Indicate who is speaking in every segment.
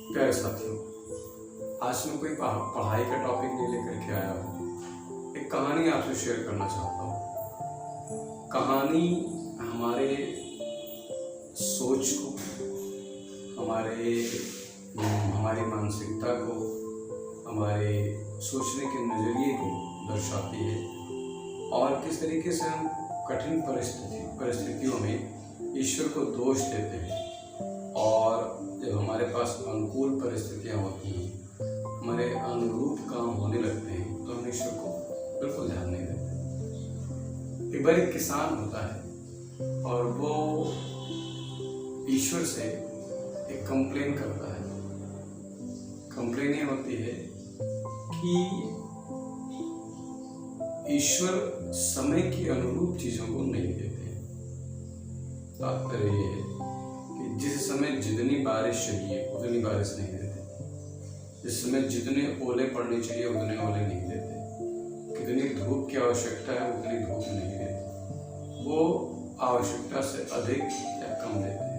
Speaker 1: प्यारे साथियों, आज मैं कोई पढ़ाई का टॉपिक नहीं लेकर के आया हूँ। एक कहानी आपसे शेयर करना चाहता हूँ। कहानी हमारे सोच को, हमारी मानसिकता को, हमारे सोचने के नज़रिए को दर्शाती है और किस तरीके से हम कठिन परिस्थितियों में ईश्वर को दोष देते हैं और जब हमारे पास अनुकूल परिस्थितियाँ होती हैं, हमारे अनुरूप काम होने लगते हैं तो हम ईश्वर को बिल्कुल ध्यान नहीं देते। एक बार एक किसान होता है और वो ईश्वर से एक कंप्लेन करता है। कंप्लेन ये होती है कि ईश्वर समय के अनुरूप चीजों को नहीं देते। तात्पर्य ये है कि जिस समय जितनी बारिश चाहिए उतनी बारिश नहीं देते, जिस समय जितने ओले पड़ने चाहिए उतने ओले नहीं देते, कितनी धूप की आवश्यकता है उतनी धूप नहीं देते, वो आवश्यकता से अधिक या कम देते हैं।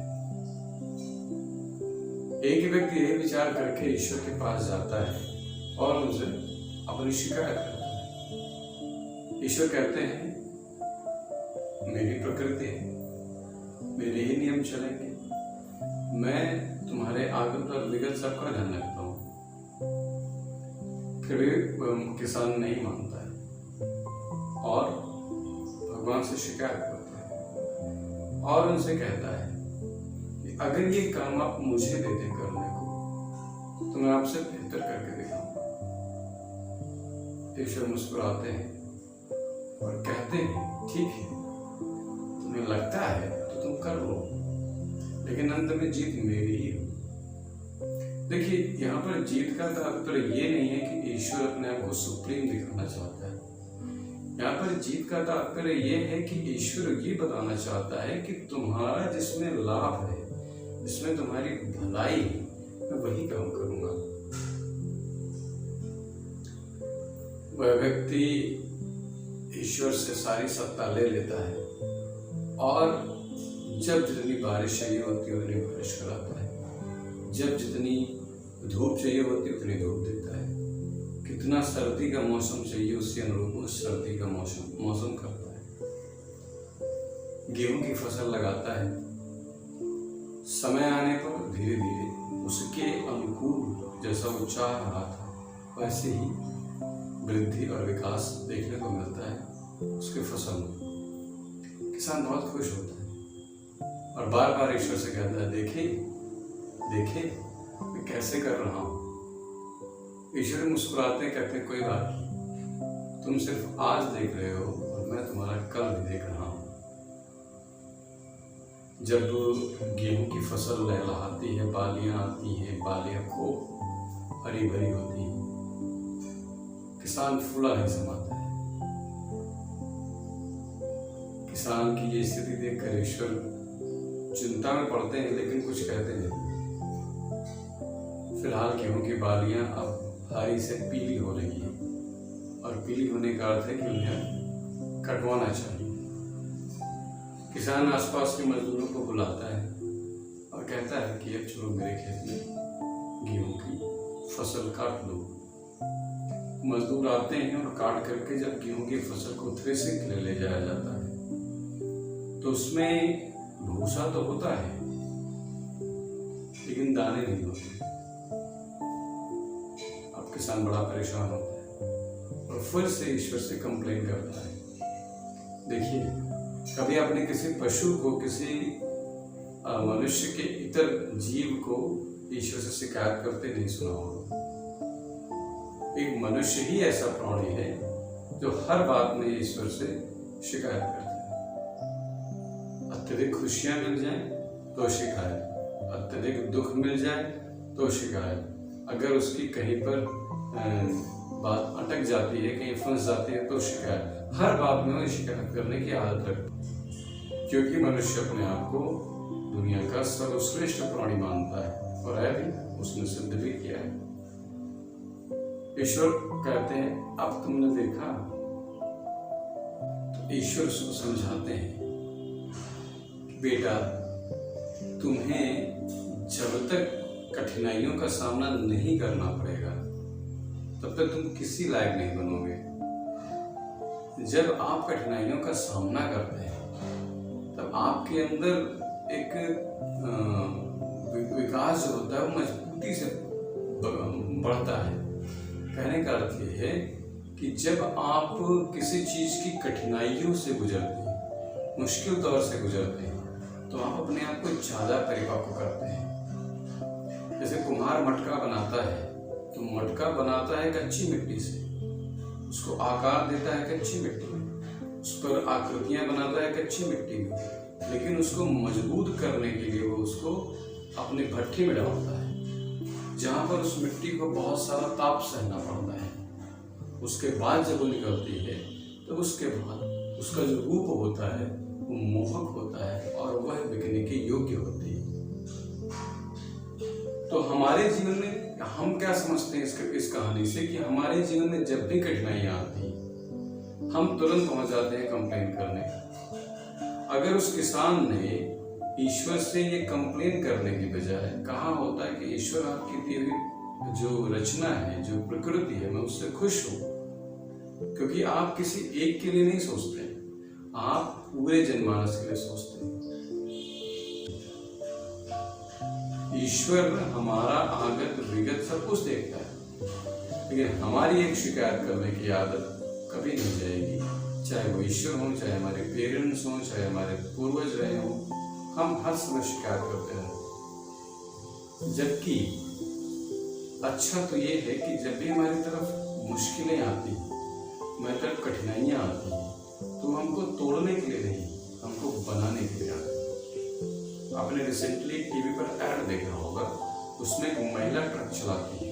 Speaker 1: एक ही व्यक्ति यह विचार करके ईश्वर के पास जाता है और उनसे अपनी शिकायत करता है। ईश्वर कहते हैं, मेरी प्रकृति है, मेरे ही नियम चलेंगे, मैं तुम्हारे आगे पर विगत सबका ध्यान रखता हूँ। फिर भी किसान नहीं मानता है और भगवान से शिकायत करता है और उनसे कहता है कि अगर ये काम आप मुझे देते करने को तो मैं आपसे बेहतर करके दिखाऊंगा। ईश्वर मुस्कुराते हैं और कहते हैं, ठीक है, तुम्हें लगता है तो तुम कर लो, लेकिन अंत में जीत मेरी ही हो। देखिए, यहाँ पर जीत का तात्पर्य ये नहीं है कि ईश्वर अपने आप को सुप्रीम दिखाना चाहता है। यहाँ पर जीत का तात्पर्य ये है कि ईश्वर ये बताना चाहता है कि तुम्हारा जिसमें लाभ है, जिसमें तुम्हारी भलाई है, मैं वही काम करूंगा। वह व्यक्ति ईश्वर से सारी सत्ता ले लेता है और जब जितनी बारिश चाहिए होती है उतनी बारिश कराता है, जब जितनी धूप चाहिए होती है उतनी धूप देता है, कितना सर्दी का मौसम चाहिए उसके अनुरूप उस सर्दी का मौसम करता है। गेहूं की फसल लगाता है, समय आने पर धीरे धीरे उसके अनुकूल जैसा वो चाह रहा था वैसे ही वृद्धि और विकास देखने को मिलता है उसके फसल में। किसान बहुत खुश होता है और बार बार ईश्वर से कहता है, देखे मैं कैसे कर रहा हूं। ईश्वर मुस्कुराते कहते हैं, कोई बात नहीं, तुम सिर्फ आज देख रहे हो और मैं तुम्हारा कल भी देख रहा हूं। जब गेहूं की फसल लहलहाती है, बालियां आती हैं, बालियां खूब हरी भरी होती हैं, किसान फूला नहीं समाता है। किसान की ये स्थिति देखकर ईश्वर चिंता में पड़ते हैं लेकिन कुछ कहते नहीं। फिलहाल गेहूं की बालियां अब हरी से पीली हो रही है और पीली होने का अर्थ है कि उन्हें कटवाना चाहिए। किसान आसपास के मजदूरों को बुलाता है और कहता है कि अब चलो मेरे खेत में गेहूं की फसल काट लो। मजदूर आते हैं और काट करके जब गेहूं की फसल को थ्रेसिंग के लिए ले जाया जाता है तो उसमें भूसा तो होता है लेकिन दाने नहीं होते। अब किसान बड़ा परेशान होता है और फिर से ईश्वर से कंप्लेन करता है। देखिए, कभी आपने किसी पशु को, किसी मनुष्य के इतर जीव को ईश्वर से शिकायत करते नहीं सुना होगा। एक मनुष्य ही ऐसा प्राणी है जो हर बात में ईश्वर से शिकायत करता है। अत्यधिक खुशियां मिल जाएं तो शिकायत, अत्यधिक दुख मिल जाए तो शिकायत, अगर उसकी कहीं पर बात अटक जाती है, कहीं फंस जाती है तो शिकायत। हर बात में वो शिकायत करने की आदत रखता है क्योंकि मनुष्य अपने आप को दुनिया का सर्वश्रेष्ठ प्राणी मानता है और है भी, उसने सिद्ध भी किया है। ईश्वर कहते हैं, अब तुमने देखा, तो ईश्वर उसको समझाते हैं, बेटा तुम्हें जब तक कठिनाइयों का सामना नहीं करना पड़ेगा तब तक तुम किसी लायक नहीं बनोगे। जब आप कठिनाइयों का सामना करते हैं तब आपके अंदर एक विकास जो होता है वो मजबूती से बढ़ता है। कहने का अर्थ ये है कि जब आप किसी चीज की कठिनाइयों से गुजरते हैं, मुश्किल दौर से गुजरते हैं, तो आप अपने आप को ज्यादा परिपक्व करते हैं। जैसे कुम्हार मटका बनाता है तो मटका बनाता है कच्ची मिट्टी से, उसको आकार देता है कच्ची मिट्टी में, उस पर आकृतियां बनाता है कच्ची मिट्टी में, लेकिन उसको मजबूत करने के लिए वो उसको अपने भट्ठी में डालता है, जहाँ पर उस मिट्टी को बहुत सारा ताप सहना पड़ता है। उसके बाद जब वो निकलती है तो उसके बाद उसका जो रूप होता है वो मोहक होता है और वह बिकने के योग्य होती है। तो हमारे जीवन में हम क्या समझते हैं इस कहानी से कि हमारे जीवन में जब भी कठिनाइयां आती हम तुरंत पहुंच जाते हैं कंप्लेन करने। अगर उस किसान ने ईश्वर से ये कंप्लेन करने की बजाय कहा होता है कि ईश्वर आपकी दी हुई जो रचना है, जो प्रकृति है, मैं उससे खुश हूं, क्योंकि आप किसी एक के लिए नहीं सोचते, आप पूरे जनमानस के लिए सोचते हैं। ईश्वर हमारा आगत विगत सब कुछ देखता है, लेकिन हमारी एक शिकायत करने की आदत कभी नहीं जाएगी। चाहे वो ईश्वर हो, चाहे हमारे पेरेंट्स हों, चाहे हमारे पूर्वज रहे हों, हम हर समय शिकायत करते हैं। जबकि अच्छा तो ये है कि जब भी हमारी तरफ मुश्किलें आती, हमारी तरफ कठिनाइयाँ आती हैं, तो हमको तोड़ने के लिए नहीं, हमको बनाने के लिए आती है। आपने रिसेंटली टीवी पर ऐड देखा होगा, उसमें एक महिला ट्रक चलाती है।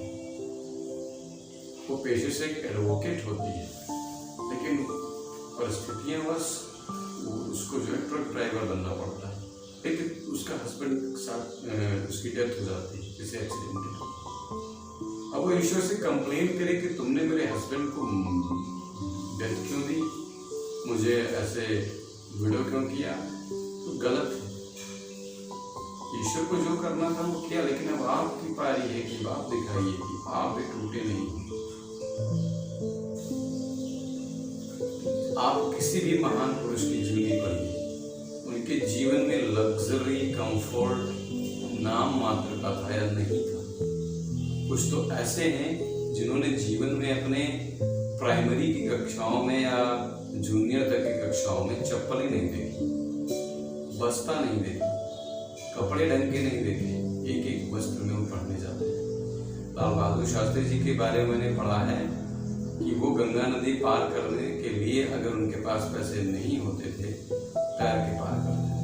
Speaker 1: वो पेशे से एक एडवोकेट होती है, लेकिन परिस्थितियां बस उसको जो है ट्रक ड्राइवर बनना पड़ता है। लेकिन उसका हस्बैंड के साथ उसकी डेथ हो जाती है किसी एक्सीडेंट में। अब वो ईश्वर से कंप्लेन करे कि तुमने मेरे हस्बैंड को डेथ क्यों दी, मुझे ऐसे वीडियो क्यों किया, तो गलत है। ईश्वर को जो करना था वो किया, लेकिन अब आपकी पारी है कि आप दिखाइए कि आप भी टूटे नहीं। आप किसी भी महान पुरुष की जीवनी पढ़िए, उनके जीवन में लग्जरी कंफर्ट नाम मात्र का था या नहीं था। कुछ तो ऐसे हैं जिन्होंने जीवन में अपने प्राइमरी की कक्षाओं में या जूनियर तक की कक्षाओं में चप्पल ही नहीं देखी, बस्ता नहीं देखी, कपड़े ढंग के नहीं देखे, एक एक वस्त्र में वो पढ़ने जाते हैं। लाल बहादुर शास्त्री जी के बारे में मैंने पढ़ा है कि वो गंगा नदी पार करने के लिए अगर उनके पास पैसे नहीं होते थे, तैर के पार करते थे।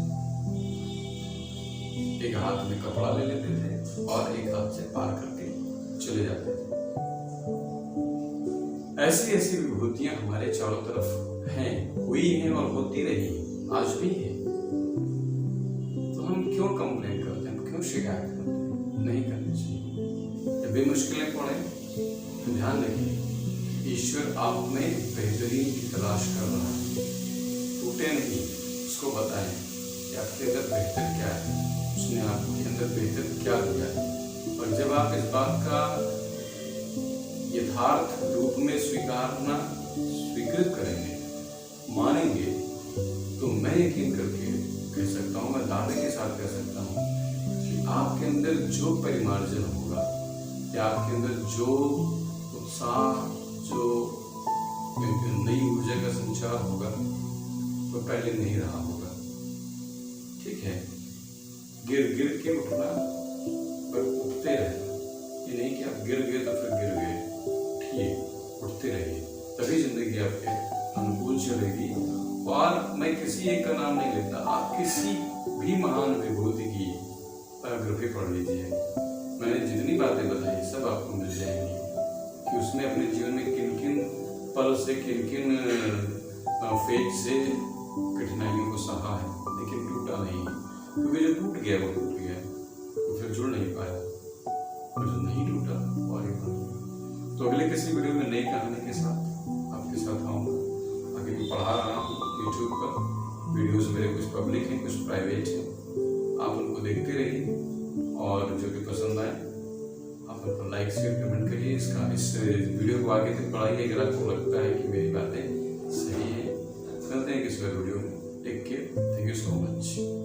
Speaker 1: एक हाथ में कपड़ा ले लेते थे और एक हाथ से पार करके चले जाते थे। ऐसी ऐसी विभूतियां हमारे चारों तरफ हैं, हुई हैं और होती रही, आज भी है। तो हम क्यों कंप्लेन करते हैं, क्यों शिकायत करते हैं? नहीं करनी चाहिए। जब भी मुश्किलें पड़े तो ध्यान रखिए ईश्वर आप में बेहतरीन की तलाश कर रहा है। टूटे नहीं, उसको बताएं कि आपके अंदर बेहतर क्या है, उसने आपके अंदर बेहतर क्या दिया है। और जब आप इस बात का यथार्थ रूप में स्वीकृत करेंगे, मानेंगे, तो मैं यकीन करके कह सकता हूँ, मैं दावे के साथ कह सकता हूँ कि आपके अंदर जो परिमार्जन होगा या आपके अंदर जो उत्साह, जो नई ऊर्जा का संचार होगा वो पहले नहीं रहा होगा। ठीक है, गिर गिर के उठना पर उठते रहना, ये नहीं कि आप गिर गए तो फिर गिर गए। उठिए, उठते रहिए, तभी जिंदगी आपके अनुकूल चलेगी। और मैं किसी एक का नाम नहीं लेता, आप किसी भी महान विभूति की बायोग्राफी पढ़ लीजिए। मैंने जितनी बातें बताई सब आपको मिल जाएंगी कि उसने अपने जीवन में किन किन पल से, किन किन फेज से कठिनाइयों को सहा है, लेकिन टूटा नहीं। क्योंकि जो टूट गया वो टूट गया, वो फिर जुड़ नहीं पाया, और जो नहीं टूटा वो आगे बढ़ गया। तो अगले किसी वीडियो में नई कहानी के साथ आपके साथ आऊँगा। आगे मैं पढ़ा रहा हूँ यूट्यूब पर, वीडियोस मेरे कुछ पब्लिक हैं, कुछ प्राइवेट हैं, आप उनको देखते रहिए। और जो भी पसंद आए आप अपना लाइक शेयर कमेंट करिए। इस वीडियो को आगे तक बढ़ाइए अगर आपको लगता है कि मेरी बातें सही है। मिलते हैं किसी और वीडियो में। Take care, thank you so much.